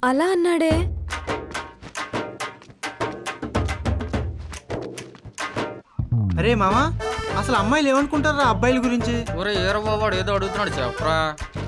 అలా అన్నాడే. అరే మామా, అసలు అమ్మాయిలు ఏమనుకుంటారా అబ్బాయిల గురించి? ఒరే ఏరబావాడు ఏదో అడుగుతున్నాడు చెప్పరా.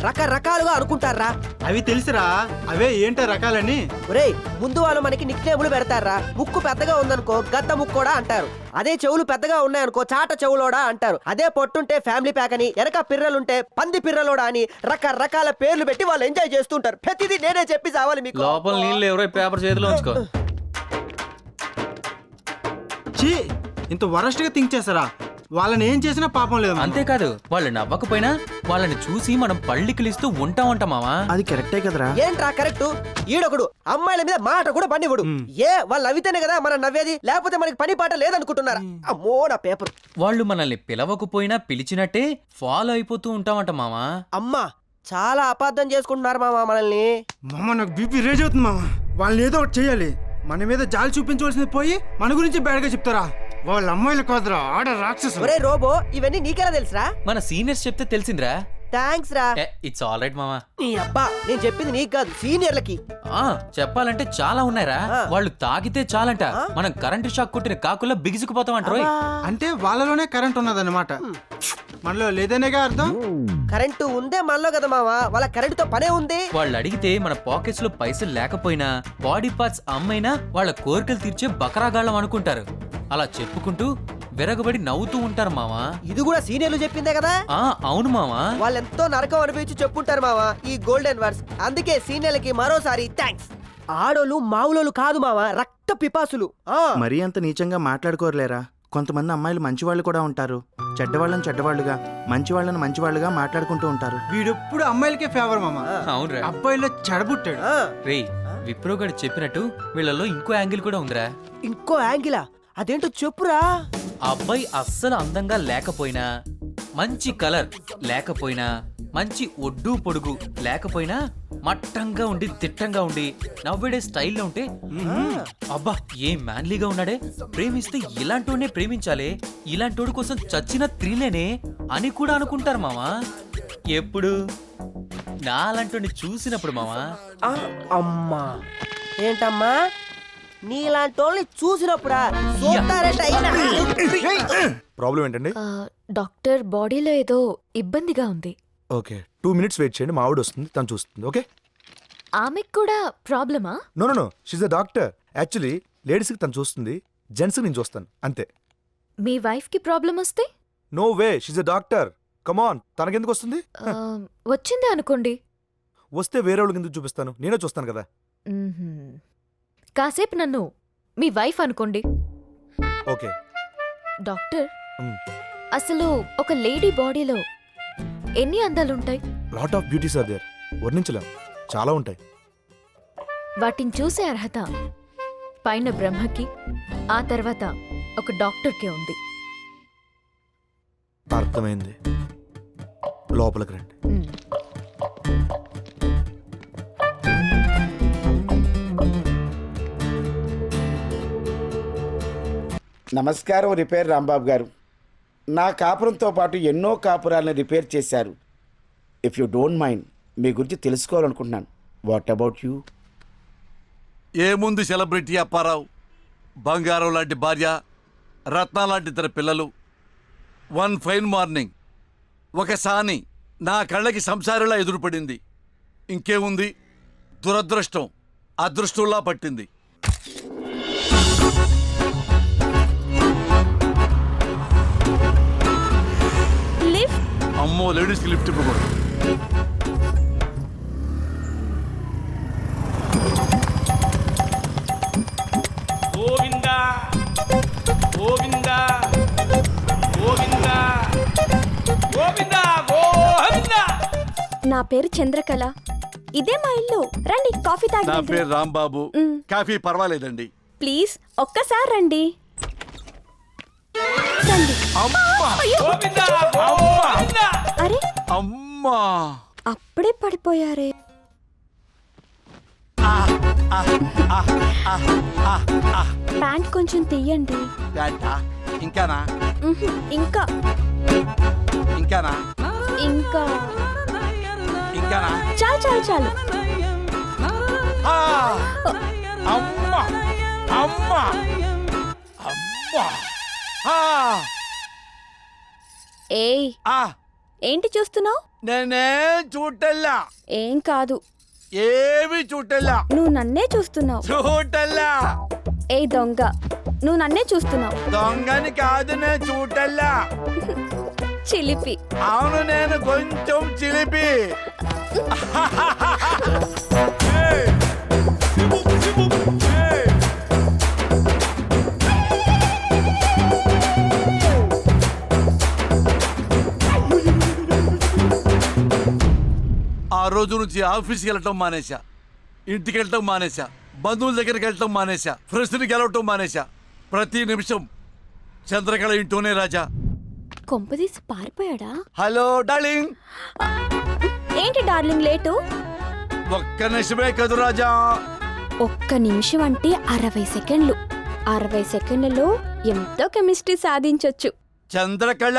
రకరకాలుగా అనుకుంటారా. అవి తెలుసురా, అవే ఏంటో రకాలని. ఒరేయ్, ముందు వాళ్ళు మనకి నిక్ నేములు పెడతారా. ముక్కు పెద్దగా ఉందనుకో గద్ద ముక్కోడా అంటారు. అదే చెవులు పెద్దగా ఉన్నాయనుకో చాట చెవులోడా అంటారు. అదే పొట్టుంటే ఫ్యామిలీ ప్యాక్ అని, వెనక పిర్రలుంటే పంది పిర్రలోడా అని రకరకాల పేర్లు పెట్టి వాళ్ళు ఎంజాయ్ చేస్తుంటారు. ప్రతిదీ నేనే చెప్పి చావాలి మీకు. లోపల నీళ్ళు ఎవరో పేపర్ చేతిలో ఉంచుకో. చీ, ఇంత వరస్ట్ గా థింక్ చేస్తారా? వాళ్ళని ఏం చేసినా పాపం లేదు. అంతేకాదు, వాళ్ళు నవ్వకపోయినా వాళ్ళని చూసి మనం పళ్ళికిలిస్తూ ఉంటా మావా. అది కరెక్టే కదరా. ఏంట్రా కరెక్ట్? ఈడొకడు అమ్మాయిల మీద మాట కూడా పనివ్వడు. వాళ్ళు నవ్వితేనే కదా మనం నవ్వేది, లేకపోతే మనకి పని పాట లేదనుకుంటున్నారా? అమ్మో నా పేపర్. వాళ్ళు మనల్ని పిలవకపోయినా పిలిచినట్టే ఫాలో అయిపోతూ ఉంటామంట మావా. అమ్మా, చాలా అపార్థం చేసుకుంటున్నారు మామా మనల్ని. మామ, నాకు బీపీ రేజ్ అవుతుంది మామ. వాళ్ళని ఏదో ఒకటి చేయాలి. మన మీద జాలి చూపించవలసింది పోయి మన గురించి బ్యాడ్ గా చెప్తారా? వాళ్ళ అమ్మాయిలు కాదురా, ఆడ రాక్షసు. ఒరే రోబో, ఇవన్నీ నీకెలా తెలుసురా? మన సీనియర్స్ చెప్తే తెలిసిందిరా. థ్యాంక్స్ రా. ఇట్స్ ఆల్ రైట్ మావా. నీ అబ్బా, నేను చెప్పింది నీకు కాదు, సీనియర్లకి. చెప్పాలంటే చాలా ఉన్నాయిరా. వాళ్ళు తాగితే చాలంట మనం కరెంటు షాక్ కొట్టిన కాకుల్లో బిగుసుకుపోతామంటారు. అంటే వాళ్ళలోనే కరెంట్ ఉన్నదన్నమాట. మనలో లేదనేగా అర్థం. కరెంటు ఉందే మనలో కదా మావా, వాళ్ళ కరెంటు తో పనే ఉంది. వాళ్ళు అడిగితే మన పాకెట్స్ లో పైసలు లేకపోయినా బాడీ పార్ట్స్ అమ్మైనా వాళ్ళ కోరికలు తీర్చే బకరాగాళ్ళం అనుకుంటారు. అలా చెప్పుకుంటూ విరగబడి నవ్వుతూ ఉంటారు మావా. ఇది కూడా సీనియర్లు చెప్పిందే కదా. అవును మావా. వాళ్ళెంతో నరకం అనిపించి చెప్పుంటారు మావా ఈ గోల్డెన్ వర్డ్స్. అందుకే సీనియర్లకి మరోసారి థ్యాంక్స్. ఆడోళ్ళు మావులోళ్ళు కాదు మావా, రక్త పిపాసులు. మరీ అంత నీచంగా మాట్లాడుకోరలేరా. కొంతమంది అమ్మాయిలు మంచివాళ్ళు కూడా ఉంటారు. చెడ్డవాళ్ళని చెడ్డవాళ్ళుగా, మంచివాళ్ళని మంచివాళ్ళుగా మాట్లాడుకుంటూ ఉంటారు. వీడెప్పుడు అమ్మాయిలకే ఫేవర్ మామ. అవునరా, అబ్బాయిలో చెడబుట్టాడు. రే విప్రోగాడు చెప్పినట్టు వీళ్ళలో ఇంకో యాంగిల్ కూడా ఉందిరా. ఇంకో యాంగిలా? అదేంటో చెప్పురా. ఆ అబ్బాయి అస్సలు అందంగా లేకపోయినా, మంచి కలర్ లేకపోయినా, మంచి ఒడ్డు పొడుగు లేకపోయినా, మట్టంగా ఉండి దిట్టంగా ఉండి నవ్వేడే స్టైల్లో ఉంటే అబ్బా ఏం మ్యాన్లీగా ఉన్నాడే, ప్రేమిస్తే ఇలాంటోనే ప్రేమించాలి, ఇలాంటోడి కోసం చచ్చిన త్రీలేనే అని కూడా అనుకుంటారు మావా. ఎప్పుడు నాలాంటి చూసినప్పుడు మావా. అమ్మా ఏంటమ్మా, నీలాంటి వాళ్ళని చూసినప్పుడా? ప్రాబ్లం ఏంటండి? డాక్టర్, బాడీలో ఏదో ఇబ్బందిగా ఉంది. ఓకే, 2 minutes వెయిట్ చేయండి, మా ఆవిడ వస్తుంది, తను చూస్తుంది. ఓకే. ఆమెకు కూడా ప్రాబ్లమా? No no no, she's a doctor. Actually లేడీస్కి తను చూస్తుంది, జెంట్స్కి నేను చూస్తాను అంతే. మీ వైఫ్ కి ప్రాబ్లం వస్తే? No way, she's a doctor. Come on, తనకెందుకు వస్తుంది? వచ్చిందే అనుకోండి. వస్తే వేరే వాళ్ళకి ఎందుకు చూపిస్తాను, నేనే చూస్తాను కదా. కాసేపు నన్ను మీ వైఫ్ అనుకోండి. ఓకే. డాక్టర్, అసలు ఒక లేడీ బాడీలో ఎన్ని అందాలుంటాయి? Lot of beauties are there, వర్ణించలేం, చాలా ఉంటాయి. వాటిని చూసే అర్హత పైన బ్రహ్మకి, ఆ తర్వాత ఒక డాక్టర్కే ఉంది. అర్థమైంది, లోపలికి రండి. నమస్కారం రిపేర్ రాంబాబు గారు. నా కాపురంతో పాటు ఎన్నో కాపురాలను రిపేర్ చేశారు. ఇఫ్ యూ డోంట్ మైండ్, మీ గురించి తెలుసుకోవాలనుకుంటున్నాను. What about you? ఏముంది సెలబ్రిటీ అప్పారావు, బంగారం లాంటి భార్య, రత్న లాంటి ఇద్దరు పిల్లలు. వన్ ఫైన్ మార్నింగ్ ఒక సాని నా కళ్ళకి సంసారిలా ఎదురుపడింది. ఇంకేముంది, దురదృష్టం అదృష్టంలా పట్టింది. అమ్మో, లేడీస్కి లిఫ్ట్ ఇవ్వకూడదు. గోవిందా గోవిందా గోవిందా గోవిందా గోవిందా. నా పేరు చంద్రకళ, ఇదే మా ఇల్లు. రండి కాఫీ తాగి. నా పేరు రాంబాబు. కాఫీ పర్వాలేదండి. ప్లీజ్ ఒక్కసారి రండి. రండి. అరే అమ్మా, అప్పుడే పడిపోయారే. ప్యాంట్ కొంచెం తీయండి. ఇంకానా? ఇంకా ఇంకానా? ఇంకా ఇంకానా? చాలు చాలు చాలు. అమ్మ అమ్మ అమ్మ ఆ, ఏయ్ ఆ, ఏంటి చూస్తున్నావు? నేనేం చూడల్లా, ఏం కాదు, ఏమి చూడల్లా, నువ్వు నన్నే చూస్తున్నావు. చూడల్లా. ఏయ్ దొంగ, నువ్వు నన్నే చూస్తున్నావు. దొంగని కాదు, నేను చూడల్లా. చిలిపి. అవును, నేను కొంచెం చిలిపి. ఏయ్, ఏయ్. ఆ రోజు నుంచి ఆఫీస్కి వెళ్ళటం మానేశా, ఇంటికి వెళ్ళటం మానేశా, బంధువుల దగ్గరికి వెళ్ళటం మానేశా, ఫ్రెండ్స్ని గెలవటం మానేశా. ప్రతి నిమిషం చంద్రకళ ఇంటూనే రాజా. కొంపదీసి పారిపోయాడా? Hello darling. ఏంటి డార్లింగ్ లేటు? ఒక్క నిమిషమే కదు రాజా. ఒక్క నిమిషం అంటే 60 సెకండ్లు. 60 సెకండ్లలో ఎంతో కెమిస్ట్రీ సాధించొచ్చు. చంద్రకళ,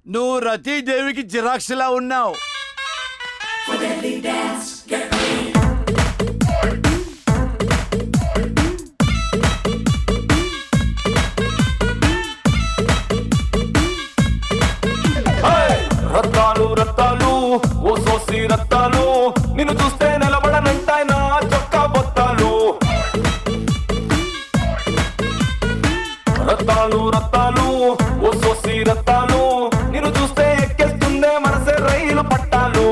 నువ్వు రతీదేవికి జిరాక్స్లా ఉన్నావు. రత్తాలు రత్తాలు ఓ సోసి రత్తాలు, నిన్ను చూస్తే నిలబడనంటాయి నా చొక్కా బొత్తాలు. రత్తాలు రత్తాలు ఓ సోసి రత్తాలు, నిన్ను చూస్తే ఎక్కేస్తుందే మనసే రైలు పట్టాలు.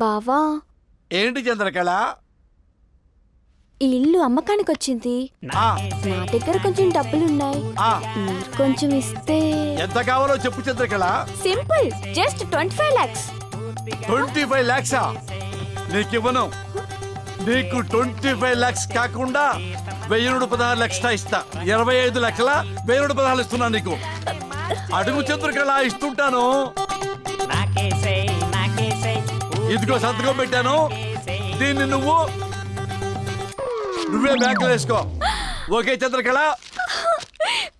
బావా, ఏంటి చంద్రకళ? ఈ ఇల్లు అమ్మకానికి వచ్చింది. ఆ, నా దగ్గర కొంచెం డబ్బులున్నాయి. ఆ, మీరు కొంచెం ఇస్తే. ఎంత కావాలో చెప్పు Chandrakala. Simple, just 25 lakhs. 25 lakhs? నీకు ఇవ్వను. నీకు 25 lakhs కాకుండా 1016 లక్షల ఇస్తా. 25 లక్షల 1016 ఇస్తున్నా నీకు. అడుగు చంద్రకళ, ఇస్తుంటాను. ఇదిగో సంతకం పెట్టాను. దీన్ని నువ్వే బ్యాంకులో వేసుకో. ఓకే చంద్రకళ?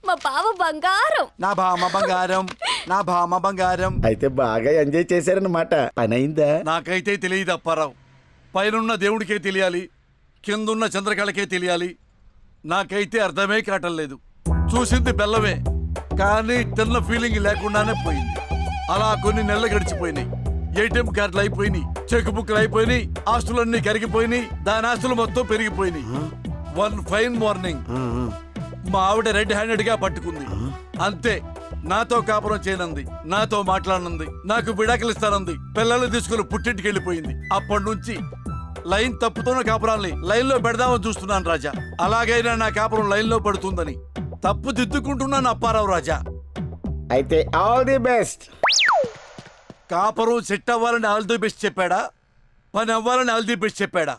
మా బావ బంగారం. నా భామ బంగారం, నా భామ బంగారం. అయితే బాగా ఎంజాయ్ చేశారన్నమాట. పని అయిందా? నాకైతే తెలియదు అప్పారావు. పైనున్న దేవుడికే తెలియాలి, కిందున్న చంద్రకళకే తెలియాలి. నాకైతే అర్థమే కావటం లేదు. చూసింది బెల్లమే, కానీ తిన్న ఫీలింగ్ లేకుండానే పోయింది. అలా కొన్ని నెలలు గడిచిపోయినాయి. ఏటీఎం కార్డులు అయిపోయినాయి, చెక్ బుక్లు అయిపోయినాయి, ఆస్తులన్నీ కరిగిపోయినాయి, దాని ఆస్తులు మొత్తం పెరిగిపోయినాయి. వన్ ఫైన్ మార్నింగ్ మా ఆవిడ రెడ్ హ్యాండెడ్ గా పట్టుకుంది. అంతే, నాతో కాపురం చేయనంది, నాతో మాట్లాడనుంది, నాకు విడాకులు ఇస్తానంది, పిల్లలు తీసుకుని పుట్టింటికి వెళ్ళిపోయింది. అప్పటి నుంచి లైన్ తప్పుతున్న కాపురాల్ని లైన్ లో పెడదామని చూస్తున్నాను రాజా. అలాగైనా నా కాపురం లైన్ లో పడుతుందని తప్పు దిద్దుకుంటున్నాను అప్పారావు రాజా. అయితే ఆల్ ది బెస్ట్. కాపురం సెట్ అవ్వాలని ఆల్ ది బెస్ట్ చెప్పాడా, పని అవ్వాలని ఆల్ ది బెస్ట్ చెప్పాడా?